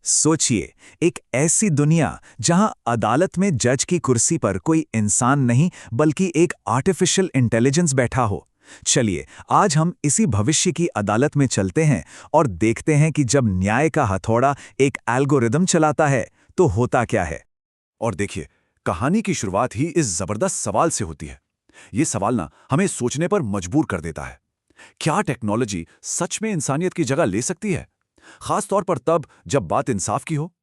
सोचिए, एक ऐसी दुनिया जहां अदालत में जज की कुर्सी पर कोई इंसान नहीं बल्कि एक आर्टिफिशियल इंटेलिजेंस बैठा हो। चलिए, आज हम इसी भविष्य की अदालत में चलते हैं और देखते हैं कि जब न्याय का हथौड़ा एक एल्गोरिदम चलाता है तो होता क्या है। और देखिए, कहानी की शुरुआत ही इस जबरदस्त सवाल से होती है। ये सवाल ना हमें सोचने पर मजबूर कर देता है। क्या टेक्नोलॉजी सच में इंसानियत की जगह ले सकती है, खास तौर पर तब जब बात इंसाफ की हो?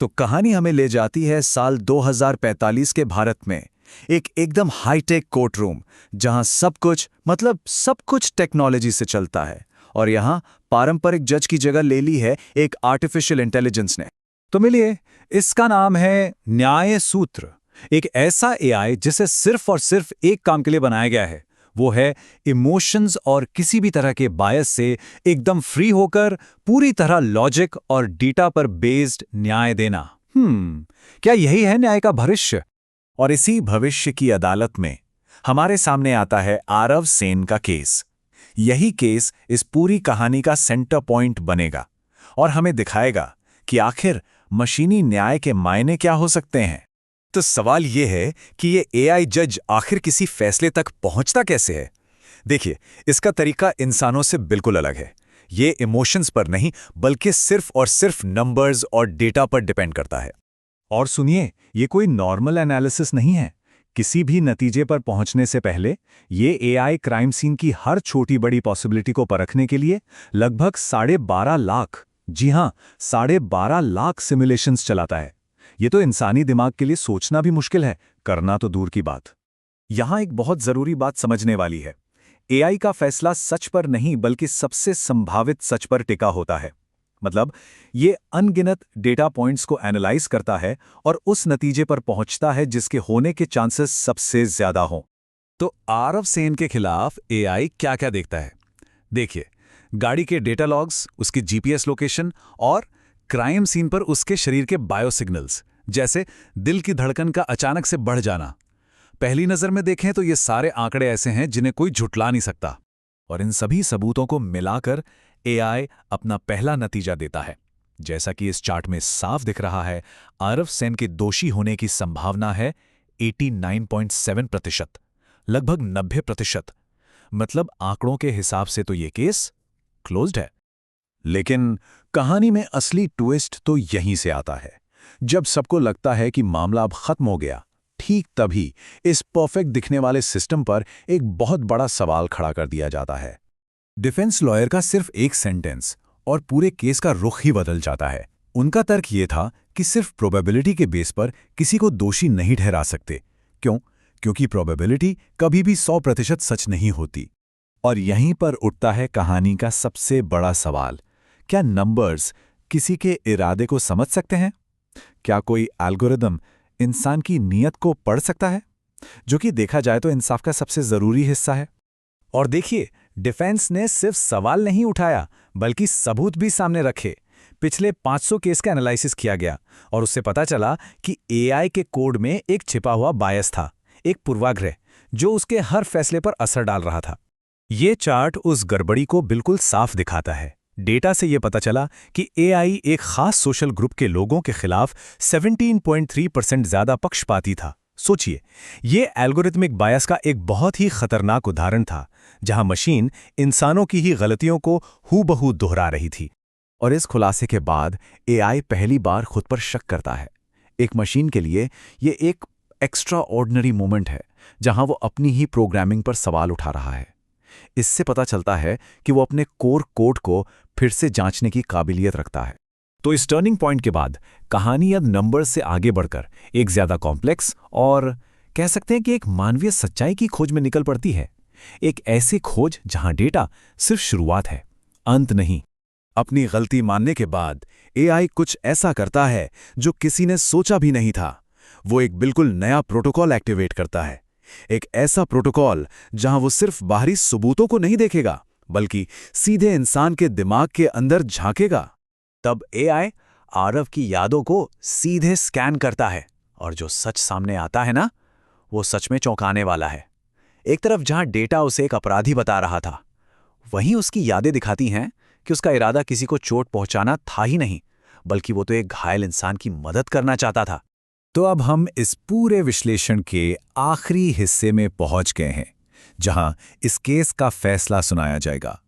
तो कहानी हमें ले जाती है साल 2045 के भारत में, एक एकदम हाईटेक कोर्ट रूम जहां सब कुछ टेक्नोलॉजी से चलता है। और यहां पारंपरिक जज की जगह ले ली है एक आर्टिफिशियल इंटेलिजेंस ने। तो मिलिए, इसका नाम है न्याय सूत्र। एक ऐसा एआई जिसे सिर्फ और सिर्फ एक काम के लिए बनाया गया है, वो है इमोशंस और किसी भी तरह के बायस से एकदम फ्री होकर पूरी तरह लॉजिक और डेटा पर बेस्ड न्याय देना। क्या यही है न्याय का भविष्य? और इसी भविष्य की अदालत में हमारे सामने आता है आरव सेन का केस। यही केस इस पूरी कहानी का सेंटर पॉइंट बनेगा और हमें दिखाएगा कि आखिर मशीनी न्याय के मायने क्या हो सकते हैं। तो सवाल यह है कि ये एआई जज आखिर किसी फैसले तक पहुंचता कैसे है? देखिए, इसका तरीका इंसानों से बिल्कुल अलग है। ये इमोशंस पर नहीं बल्कि सिर्फ और सिर्फ नंबर्स और डेटा पर डिपेंड करता है। और सुनिए, ये कोई नॉर्मल एनालिसिस नहीं है। किसी भी नतीजे पर पहुंचने से पहले ये एआई क्राइम सीन की हर छोटी बड़ी पॉसिबिलिटी को परखने के लिए लगभग 12.5 लाख, जी हां, 12.5 लाख सिमुलेशंस चलाता है। ये तो इंसानी दिमाग के लिए सोचना भी मुश्किल है, करना तो दूर की बात। यहां एक बहुत जरूरी बात समझने वाली है। एआई का फैसला सच पर नहीं बल्कि सबसे संभावित सच पर टिका होता है। मतलब, ये अनगिनत डेटा पॉइंट्स को एनालाइज करता है और उस नतीजे पर पहुंचता है जिसके होने के चांसेस सबसे ज्यादा हों। तो आरव सेन के खिलाफ एआई क्या क्या देखता है? देखिए, गाड़ी के डेटा लॉग्स, उसकी जीपीएस लोकेशन और क्राइम सीन पर उसके शरीर के बायोसिग्नल्स, जैसे दिल की धड़कन का अचानक से बढ़ जाना। पहली नजर में देखें तो ये सारे आंकड़े ऐसे हैं जिन्हें कोई झुठला नहीं सकता। और इन सभी सबूतों को मिलाकर एआई अपना पहला नतीजा देता है। जैसा कि इस चार्ट में साफ दिख रहा है, आरव सेन के दोषी होने की संभावना है 89.7%, लगभग 90%। मतलब आंकड़ों के हिसाब से तो ये केस क्लोज्ड है। लेकिन कहानी में असली ट्विस्ट तो यहीं से आता है। जब सबको लगता है कि मामला अब खत्म हो गया, ठीक तभी इस परफेक्ट दिखने वाले सिस्टम पर एक बहुत बड़ा सवाल खड़ा कर दिया जाता है। डिफेंस लॉयर का सिर्फ एक सेंटेंस और पूरे केस का रुख ही बदल जाता है। उनका तर्क ये था कि सिर्फ प्रोबेबिलिटी के बेस पर किसी को दोषी नहीं ठहरा सकते। क्यों? क्योंकि प्रोबेबिलिटी कभी भी 100% सच नहीं होती। और यहीं पर उठता है कहानी का सबसे बड़ा सवाल। क्या नंबर्स किसी के इरादे को समझ सकते हैं? क्या कोई एल्गोरिदम इंसान की नीयत को पढ़ सकता है? जो कि देखा जाए तो इंसाफ का सबसे जरूरी हिस्सा है। और देखिए, डिफेंस ने सिर्फ सवाल नहीं उठाया बल्कि सबूत भी सामने रखे। पिछले 500 केस का एनालिसिस किया गया और उससे पता चला कि एआई के कोड में एक छिपा हुआ बायस था, एक पूर्वाग्रह जो उसके हर फैसले पर असर डाल रहा था। ये चार्ट उस गड़बड़ी को बिल्कुल साफ दिखाता है। डेटा से ये पता चला कि एआई एक खास सोशल ग्रुप के लोगों के खिलाफ 17.3% ज्यादा पक्षपाती था। सोचिए, ये एल्गोरिथमिक बायस का एक बहुत ही खतरनाक उदाहरण था, जहां मशीन इंसानों की ही गलतियों को हूबहू दोहरा रही थी। और इस खुलासे के बाद एआई पहली बार खुद पर शक करता है। एक मशीन के लिए ये एक एक्स्ट्रा ऑर्डिनरी मोमेंट है, जहां वो अपनी ही प्रोग्रामिंग पर सवाल उठा रहा है। इससे पता चलता है कि वो अपने कोर कोड को फिर से जांचने की काबिलियत रखता है। तो इस टर्निंग पॉइंट के बाद कहानी अब नंबर्स से आगे बढ़कर एक ज्यादा कॉम्प्लेक्स और कह सकते हैं कि एक मानवीय सच्चाई की खोज में निकल पड़ती है। एक ऐसी खोज जहां डेटा सिर्फ शुरुआत है, अंत नहीं। अपनी गलती मानने के बाद एआई कुछ ऐसा करता है जो किसी ने सोचा भी नहीं था। वो एक बिल्कुल नया प्रोटोकॉल एक्टिवेट करता है। एक ऐसा प्रोटोकॉल जहां वो सिर्फ बाहरी सबूतों को नहीं देखेगा बल्कि सीधे इंसान के दिमाग के अंदर झांकेगा। तब एआई आरव की यादों को सीधे स्कैन करता है और जो सच सामने आता है ना, वो सच में चौंकाने वाला है। एक तरफ जहां डेटा उसे एक अपराधी बता रहा था, वहीं उसकी यादें दिखाती हैं कि उसका इरादा किसी को चोट पहुंचाना था ही नहीं, बल्कि वो तो एक घायल इंसान की मदद करना चाहता था। तो अब हम इस पूरे विश्लेषण के आखिरी हिस्से में पहुंच गए हैं, जहां इस केस का फैसला सुनाया जाएगा।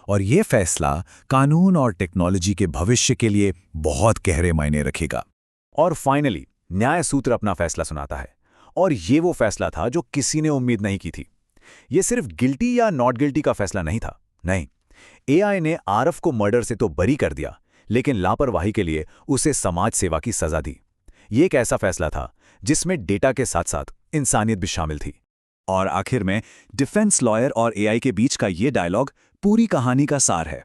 और ये फैसला कानून और टेक्नोलॉजी के भविष्य के लिए बहुत गहरे मायने रखेगा। और फाइनली न्याय सूत्र अपना फैसला सुनाता है, और ये वो फैसला था जो किसी ने उम्मीद नहीं की थी। ये सिर्फ गिल्टी या नॉट गिल्टी का फैसला नहीं था, नहीं। एआई ने आरफ को मर्डर से तो बरी कर दिया, लेकिन लापरवाही के लिए उसे समाज सेवा की सजा दी। ये एक ऐसा फैसला था जिसमें डेटा के साथ साथ इंसानियत भी शामिल थी। और आखिर में डिफेंस लॉयर और एआई के बीच का ये डायलॉग पूरी कहानी का सार है।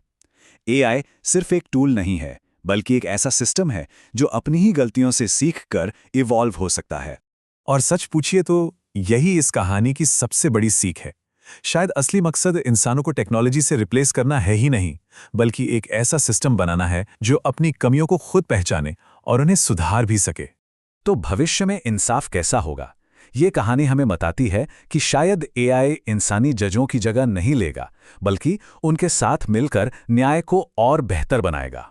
एआई सिर्फ एक टूल नहीं है, बल्कि एक ऐसा सिस्टम है जो अपनी ही गलतियों से सीखकर इवॉल्व हो सकता है। और सच पूछिए तो यही इस कहानी की सबसे बड़ी सीख है। शायद असली मकसद इंसानों को टेक्नोलॉजी से रिप्लेस करना है ही नहीं, बल्कि एक ऐसा सिस्टम बनाना है जो अपनी कमियों को खुद पहचाने और उन्हें सुधार भी सके। तो भविष्य में इंसाफ कैसा होगा? ये कहानी हमें बताती है कि शायद एआई इंसानी जजों की जगह नहीं लेगा, बल्कि उनके साथ मिलकर न्याय को और बेहतर बनाएगा।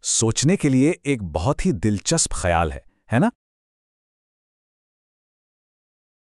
सोचने के लिए एक बहुत ही दिलचस्प ख्याल है ना?